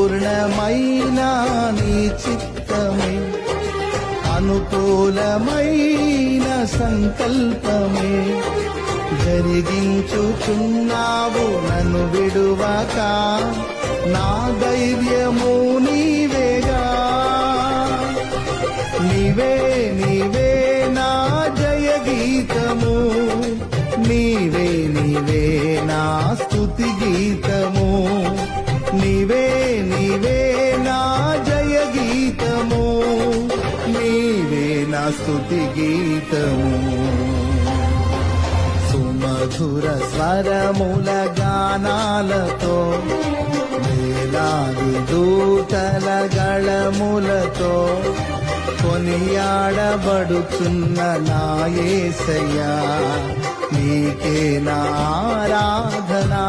పూర్ణమైన నీ చిత్తమే అనుకూలమైన సంకల్పమే జరిగించుచున్నావు నన్ను విడువక నా ధైర్యము నీవేగా నీవే నీవే నా జయ గీతము నీవే నీవే నా స్తుతి గీతము నీవే నీవే నా జయ గీతము నీవే నా స్తుతి గీతము సుమధుర స్వరముల గానాలతో వేలాది దూతల గళములతో కొనియాడబడుచున్న నా యేసయ్యా నీకే నా ఆరాధనా